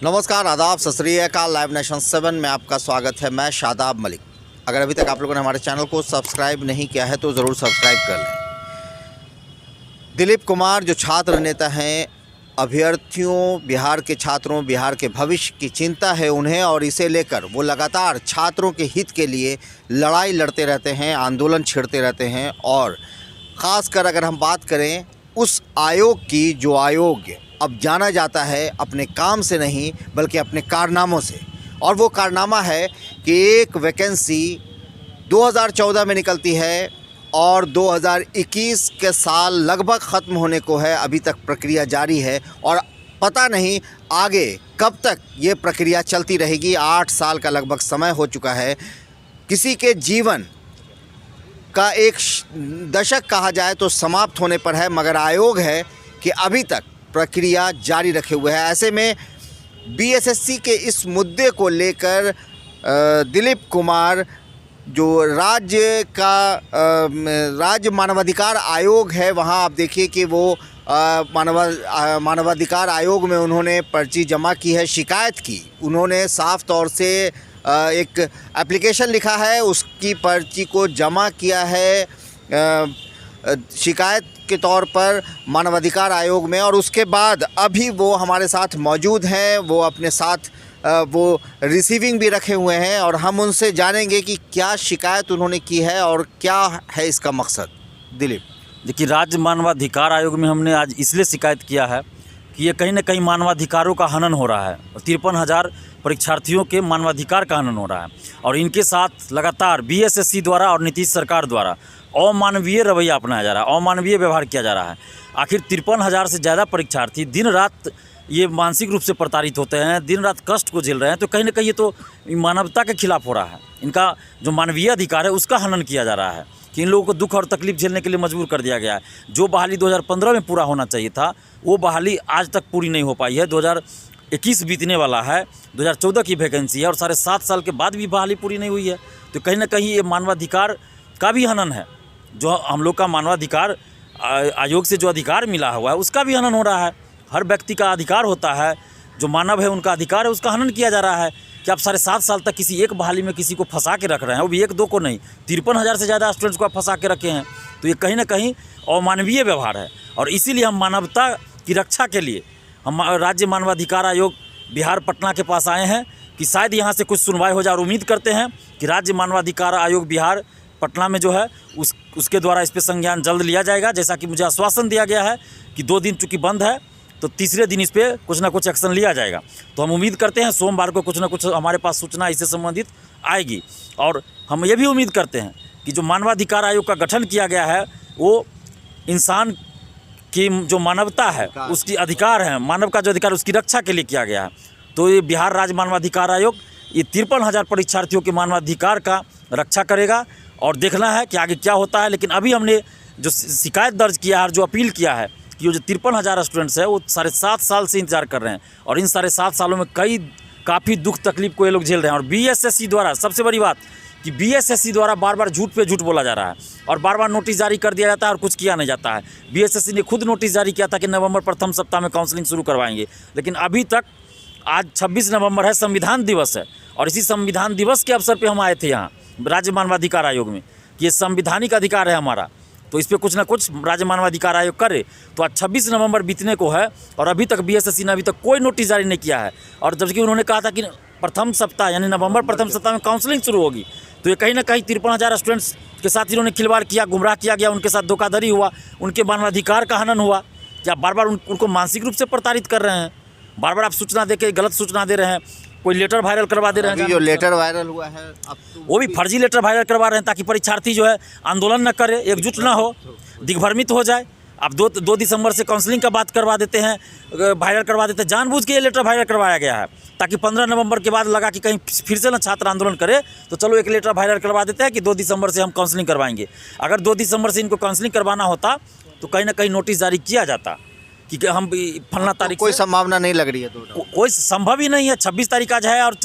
नमस्कार, आदाब, सत श्री अकाल। लाइव नेशन 7 में आपका स्वागत है। मैं शादाब मलिक। अगर अभी तक आप लोगों ने हमारे चैनल को सब्सक्राइब नहीं किया है तो ज़रूर सब्सक्राइब कर लें। दिलीप कुमार जो छात्र नेता हैं, अभ्यर्थियों, बिहार के छात्रों, बिहार के भविष्य की चिंता है उन्हें, और इसे लेकर वो लगातार छात्रों के हित के लिए लड़ाई लड़ते रहते हैं, आंदोलन छेड़ते रहते हैं। और ख़ासकर अगर हम बात करें उस आयोग की, जो आयोग अब जाना जाता है अपने काम से नहीं बल्कि अपने कारनामों से, और वो कारनामा है कि एक वैकेंसी 2014 में निकलती है और 2021 के साल लगभग ख़त्म होने को है। अभी तक प्रक्रिया जारी है और पता नहीं आगे कब तक ये प्रक्रिया चलती रहेगी। 8 साल का लगभग समय हो चुका है। किसी के जीवन का एक दशक कहा जाए तो समाप्त होने पर है, मगर आयोग है कि अभी तक प्रक्रिया जारी रखे हुए है। ऐसे में बीएसएससी के इस मुद्दे को लेकर दिलीप कुमार, जो राज्य मानवाधिकार आयोग है, वहां आप देखिए कि वो मानवाधिकार आयोग में उन्होंने पर्ची जमा की है, शिकायत की। उन्होंने साफ तौर से एक एप्लीकेशन लिखा है, उसकी पर्ची को जमा किया है शिकायत के तौर पर मानवाधिकार आयोग में। और उसके बाद अभी वो हमारे साथ मौजूद हैं, वो अपने साथ वो रिसीविंग भी रखे हुए हैं, और हम उनसे जानेंगे कि क्या शिकायत उन्होंने की है और क्या है इसका मकसद। दिलीप, देखिए, राज्य मानवाधिकार आयोग में हमने आज इसलिए शिकायत किया है कि ये कहीं ना कहीं मानवाधिकारों का हनन हो रहा है और 53,000 परीक्षार्थियों के मानवाधिकार का हनन हो रहा है। और इनके साथ लगातार बीएसएससी द्वारा और नीतीश सरकार द्वारा अमानवीय रवैया अपनाया जा रहा है, अमानवीय व्यवहार किया जा रहा है। आखिर 53,000 से ज़्यादा परीक्षार्थी दिन रात ये मानसिक रूप से प्रताड़ित होते हैं, दिन रात कष्ट को झेल रहे हैं, तो कहीं ना कहीं ये तो मानवता के खिलाफ हो रहा है। इनका जो मानवीय अधिकार है उसका हनन किया जा रहा है कि इन लोगों को दुख और तकलीफ झेलने के लिए मजबूर कर दिया गया है। जो बहाली 2015 में पूरा होना चाहिए था, वो बहाली आज तक पूरी नहीं हो पाई है। 2021 बीतने वाला है, 2014 की वैकेंसी है और 7.5 साल के बाद भी बहाली पूरी नहीं हुई है। तो कहीं ना कहीं ये मानवाधिकार का भी हनन है। जो हम लोग का मानवाधिकार आयोग से जो अधिकार मिला हुआ है उसका भी हनन हो रहा है। हर व्यक्ति का अधिकार होता है, जो मानव है उनका अधिकार है, उसका हनन किया जा रहा है कि आप 7.5 साल तक किसी एक बहाली में किसी को फंसा के रख रहे हैं, वो भी 1-2 को नहीं, 53,000 से ज़्यादा स्टूडेंट्स को आप फंसा के रखे हैं। तो ये कहीं ना कहीं अमानवीय व्यवहार है, और इसीलिए हम मानवता की रक्षा के लिए हम राज्य मानवाधिकार आयोग बिहार पटना के पास आए हैं कि शायद यहाँ से कुछ सुनवाई हो जाए। और उम्मीद करते हैं कि राज्य मानवाधिकार आयोग बिहार पटना में जो है उसके द्वारा इस पर संज्ञान जल्द लिया जाएगा। जैसा कि मुझे आश्वासन दिया गया है कि 2 दिन चूँकि बंद है तो तीसरे दिन इस पर कुछ ना कुछ एक्शन लिया जाएगा। तो हम उम्मीद करते हैं सोमवार को कुछ ना कुछ हमारे पास सूचना इससे संबंधित आएगी। और हम ये भी उम्मीद करते हैं कि जो मानवाधिकार आयोग का गठन किया गया है वो इंसान की जो मानवता है, उसकी अधिकार है, मानव का जो अधिकार उसकी रक्षा के लिए किया गया है। तो ये बिहार राज्य मानवाधिकार आयोग ये 53,000 परीक्षार्थियों के मानवाधिकार का रक्षा करेगा, और देखना है कि आगे क्या होता है। लेकिन अभी हमने जो शिकायत दर्ज किया है और जो अपील किया है कि जो 53,000 स्टूडेंट्स है वो 7.5 साल से इंतजार कर रहे हैं, और इन 7.5 सालों में काफ़ी दुख तकलीफ को ये लोग झेल रहे हैं। और बीएसएससी द्वारा, सबसे बड़ी बात कि बीएसएससी द्वारा बार बार झूठ पे झूठ बोला जा रहा है और बार बार नोटिस जारी कर दिया जाता है और कुछ किया नहीं जाता है। बीएसएससी ने खुद नोटिस जारी किया था कि नवंबर प्रथम सप्ताह में काउंसलिंग शुरू करवाएंगे, लेकिन अभी तक, आज 26 नवंबर है, संविधान दिवस है, और इसी संविधान दिवस के अवसर पर हम आए थे यहाँ राज्य मानवाधिकार आयोग में कि ये संवैधानिक अधिकार है हमारा, तो इस पर कुछ ना कुछ राज्य मानवाधिकार आयोग करे। तो आज 26 नवंबर बीतने को है और अभी तक बीएसएससी ने अभी तक कोई नोटिस जारी नहीं किया है, और जबकि उन्होंने कहा था कि प्रथम सप्ताह यानी नवंबर प्रथम सप्ताह में काउंसलिंग शुरू होगी। तो ये कहीं ना कहीं 53,000 स्टूडेंट्स के साथ इन्होंने खिलवाड़ किया, गुमराह किया गया, उनके साथ धोखाधड़ी हुआ, उनके मानवाधिकार का हनन हुआ। क्या बार बार उनको मानसिक रूप से प्रताड़ित कर रहे हैं, बार बार आप सूचना दे के गलत सूचना दे रहे हैं, कोई लेटर वायरल करवा दे रहे हैं। जो लेटर वायरल हुआ है अब तो वो भी फर्जी लेटर वायरल करवा रहे हैं ताकि परीक्षार्थी जो है आंदोलन न करे, एकजुट ना हो, दिग्भ्रमित हो जाए। अब 2 दिसंबर से काउंसलिंग का बात करवा देते हैं, वायरल करवा देते हैं, जानबूझ के ये लेटर वायरल करवाया गया है ताकि 15 नवंबर के बाद लगा कि कहीं फिर से ना छात्र आंदोलन करे, तो चलो एक लेटर वायरल करवा देते हैं कि 2 दिसंबर से हम काउंसलिंग करवाएंगे। अगर 2 दिसंबर से इनको काउंसलिंग करवाना होता तो कहीं ना कहीं नोटिस जारी किया जाता कि हम फलना तारीख, कोई संभावना नहीं लग रही है। तो कोई संभव ही नहीं है। 26 तारीख आज है और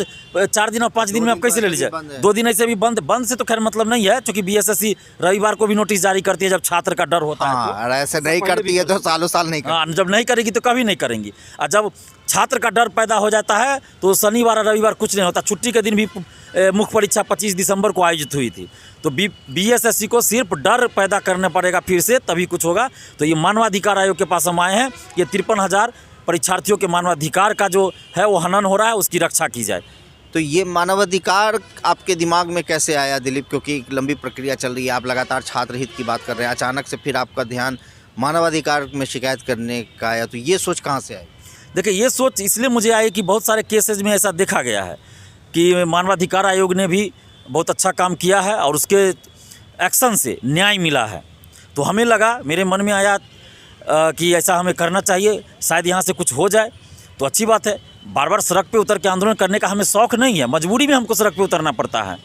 4 दिन और 5 दिन में आप कैसे ले लीजिए? 2 दिन ऐसे भी बंद से तो खैर मतलब नहीं है, क्योंकि बीएसएससी रविवार को भी नोटिस जारी करती है जब छात्र का डर होता है। हाँ, ऐसे नहीं करती है तो सालों साल नहीं करती। हाँ, जब नहीं करेगी तो कभी नहीं करेंगी। और जब छात्र का डर पैदा हो जाता है तो शनिवार और रविवार कुछ नहीं होता। छुट्टी के दिन भी मुख्य परीक्षा 25 दिसंबर को आयोजित हुई थी। तो बीएसएससी को सिर्फ डर पैदा करना पड़ेगा फिर से, तभी कुछ होगा। तो ये मानवाधिकार आयोग के पास हम आए हैं, ये 53,000 परीक्षार्थियों के मानवाधिकार का जो है वो हनन हो रहा है, उसकी रक्षा की जाए। तो ये मानवाधिकार आपके दिमाग में कैसे आया दिलीप, क्योंकि एक लंबी प्रक्रिया चल रही है, आप लगातार छात्र हित की बात कर रहे हैं, अचानक से फिर आपका ध्यान मानवाधिकार में शिकायत करने का आया, तो ये सोच कहाँ से आई? देखिए, ये सोच इसलिए मुझे आई कि बहुत सारे केसेज में ऐसा देखा गया है कि मानवाधिकार आयोग ने भी बहुत अच्छा काम किया है और उसके एक्शन से न्याय मिला है। तो हमें लगा, मेरे मन में आया कि ऐसा हमें करना चाहिए, शायद यहाँ से कुछ हो जाए तो अच्छी बात है। बार बार सड़क पे उतर के आंदोलन करने का हमें शौक़ नहीं है, मजबूरी में हमको सड़क पे उतरना पड़ता है।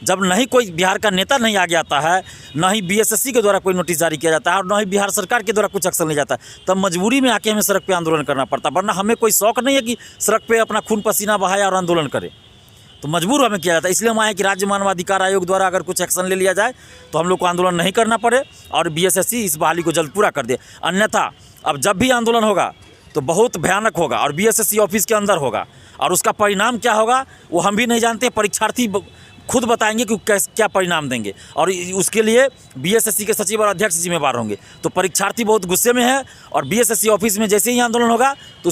जब नहीं कोई बिहार का नेता नहीं आगे आता है, ना ही बीएसएससी के द्वारा कोई नोटिस जारी किया जाता है और ना ही बिहार सरकार के द्वारा कुछ एक्शन लिया जाता है, तब मजबूरी में आके हमें सड़क पे आंदोलन करना पड़ता है। वरना हमें कोई शौक़ नहीं है कि सड़क पे अपना खून पसीना बहाए और आंदोलन करे, तो मजबूर हमें किया जाता है। इसलिए हम आए कि राज्य मानवाधिकार आयोग द्वारा अगर कुछ एक्शन ले लिया जाए तो हम लोग को आंदोलन नहीं करना पड़े और बीएसएससी इस बहाली को जल्द पूरा कर दे। अन्यथा अब जब भी आंदोलन होगा तो बहुत भयानक होगा और बीएसएससी ऑफिस के अंदर होगा और उसका परिणाम क्या होगा वो हम भी नहीं जानते, परीक्षार्थी खुद बताएंगे कि क्या परिणाम देंगे और उसके लिए बीएसएससी के सचिव और अध्यक्ष जिम्मेवार होंगे। तो परीक्षार्थी बहुत गुस्से में है और बीएसएससी ऑफिस में जैसे ही आंदोलन होगा तो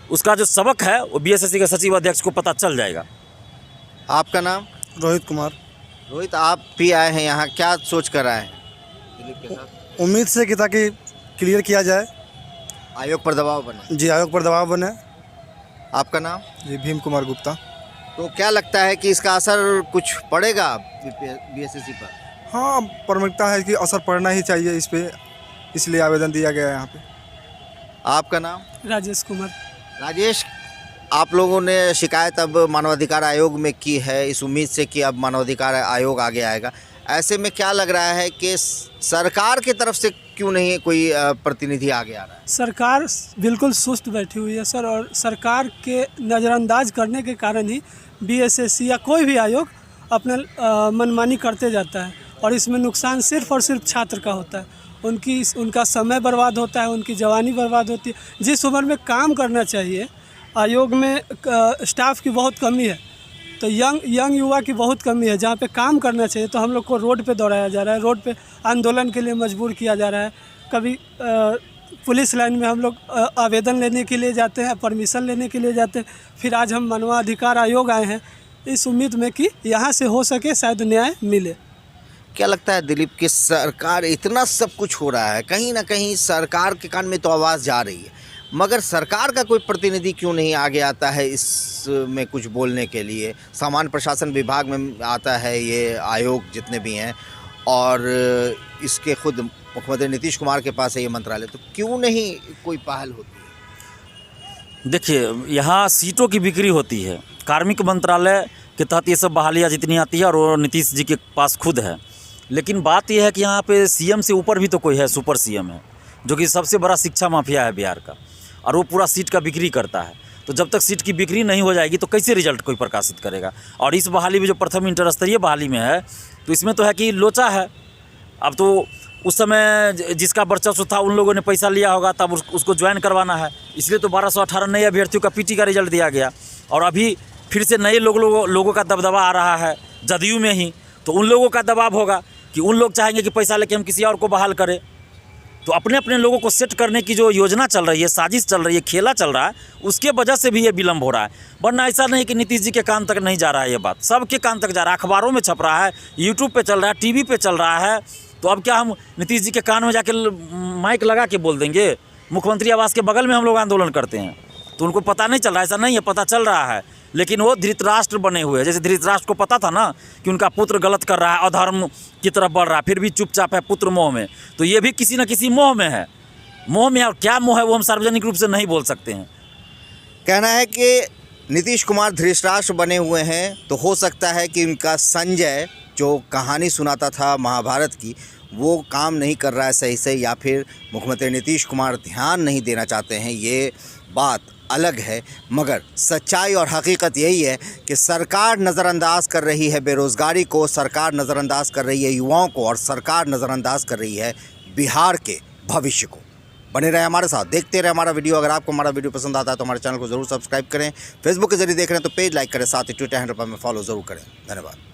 उसका जो सबक है वो बीएसएससी के सचिव अध्यक्ष को पता चल जाएगा। आपका नाम? रोहित कुमार। रोहित, आप भी आए हैं यहाँ, क्या सोच कर आए हैं दिलीप के साथ? उम्मीद से कि ताकि क्लियर किया जाए, आयोग पर दबाव बने। जी आयोग पर दबाव बने। आपका नाम? जी भीम कुमार गुप्ता। तो क्या लगता है कि इसका असर कुछ पड़ेगा बीएसएससी पर? हाँ, प्राथमिकता है कि असर पड़ना ही चाहिए इस पे, इसलिए आवेदन दिया गया है यहाँ पे। आपका नाम? राजेश कुमार। राजेश, आप लोगों ने शिकायत अब मानवाधिकार आयोग में की है इस उम्मीद से कि अब मानवाधिकार आयोग आगे आएगा। ऐसे में क्या लग रहा है कि सरकार की तरफ से क्यों नहीं कोई प्रतिनिधि आगे आ रहा है? सरकार बिल्कुल सुस्त बैठी हुई है सर, और सरकार के नज़रअंदाज करने के कारण ही बीएसएससी या कोई भी आयोग अपना मनमानी करते जाता है और इसमें नुकसान सिर्फ और सिर्फ छात्र का होता है। उनका समय बर्बाद होता है, उनकी जवानी बर्बाद होती है। जिस उम्र में काम करना चाहिए, आयोग में स्टाफ की बहुत कमी है, तो यंग युवा की बहुत कमी है। जहाँ पे काम करना चाहिए तो हम लोग को रोड पे दौड़ाया जा रहा है, रोड पे आंदोलन के लिए मजबूर किया जा रहा है। कभी पुलिस लाइन में हम लोग आवेदन लेने के लिए जाते हैं, परमिशन लेने के लिए जाते हैं। फिर आज हम मानवाधिकार आयोग आए हैं इस उम्मीद में कि यहाँ से हो सके शायद न्याय मिले। क्या लगता है दिलीप कि सरकार, इतना सब कुछ हो रहा है, कहीं ना कहीं सरकार के कान में तो आवाज़ जा रही है, मगर सरकार का कोई प्रतिनिधि क्यों नहीं आगे आता है इसमें कुछ बोलने के लिए? सामान्य प्रशासन विभाग में आता है ये आयोग जितने भी हैं और इसके खुद मुख्यमंत्री नीतीश कुमार के पास है ये मंत्रालय, तो क्यों नहीं कोई पहल होती है? देखिए, यहाँ सीटों की बिक्री होती है। कार्मिक मंत्रालय के तहत ये सब बहालियाँ जितनी आती है और वो नीतीश जी के पास खुद है, लेकिन बात यह है कि यहाँ पे सीएम से ऊपर भी तो कोई है, सुपर सीएम है, जो कि सबसे बड़ा शिक्षा माफिया है बिहार का, और वो पूरा सीट का बिक्री करता है। तो जब तक सीट की बिक्री नहीं हो जाएगी तो कैसे रिजल्ट कोई प्रकाशित करेगा? और इस बहाली में जो प्रथम इंटर स्तरीय बहाली में है तो इसमें तो है कि लोचा है। अब तो उस समय जिसका वर्चस्व था उन लोगों ने पैसा लिया होगा, तब उसको ज्वाइन करवाना है, इसलिए तो 1218 नए अभ्यर्थियों का पीटी का रिजल्ट दिया गया। और अभी फिर से नए लोगों का दबदबा आ रहा है जदयू में ही, तो उन लोगों का दबाव होगा कि उन लोग चाहेंगे कि पैसा लेके हम किसी और को बहाल करें। तो अपने अपने लोगों को सेट करने की जो योजना चल रही है, साजिश चल रही है, खेला चल रहा है, उसके वजह से भी ये विलम्ब हो रहा है। वरना ऐसा नहीं कि नीतीश जी के कान तक नहीं जा रहा है, ये बात सबके कान तक जा रहा है, अखबारों में छप रहा है, यूट्यूब पे चल रहा है, टीवी पे चल रहा है। तो अब क्या हम नीतीश जी के कान में जाके माइक लगा के बोल देंगे? मुख्यमंत्री आवास के बगल में हम लोग आंदोलन करते हैं तो उनको पता नहीं चल रहा? ऐसा नहीं है, पता चल रहा है, लेकिन वो धृतराष्ट्र बने हुए हैं। जैसे धृतराष्ट्र को पता था ना कि उनका पुत्र गलत कर रहा है, अधर्म की तरफ बढ़ रहा है, फिर भी चुपचाप है पुत्र मोह में। तो ये भी किसी न किसी मोह में है, मोह में। और क्या मोह है वो हम सार्वजनिक रूप से नहीं बोल सकते हैं। कहना है कि नीतीश कुमार धृतराष्ट्र बने हुए हैं, तो हो सकता है कि उनका संजय जो कहानी सुनाता था महाभारत की वो काम नहीं कर रहा है सही से, या फिर मुख्यमंत्री नीतीश कुमार ध्यान नहीं देना चाहते हैं, ये बात अलग है। मगर सच्चाई और हकीकत यही है कि सरकार नज़रअंदाज कर रही है बेरोज़गारी को, सरकार नज़रअंदाज कर रही है युवाओं को, और सरकार नज़रअंदाज कर रही है बिहार के भविष्य को। बने रहे हमारे साथ, देखते रहे हमारा वीडियो। अगर आपको हमारा वीडियो पसंद आता है तो हमारे चैनल को जरूर सब्सक्राइब करें। फेसबुक के जरिए देख रहे हैं तो पेज लाइक करें, साथ ही ट्विटर हैंडल पर हमें फॉलो जरूर करें। धन्यवाद।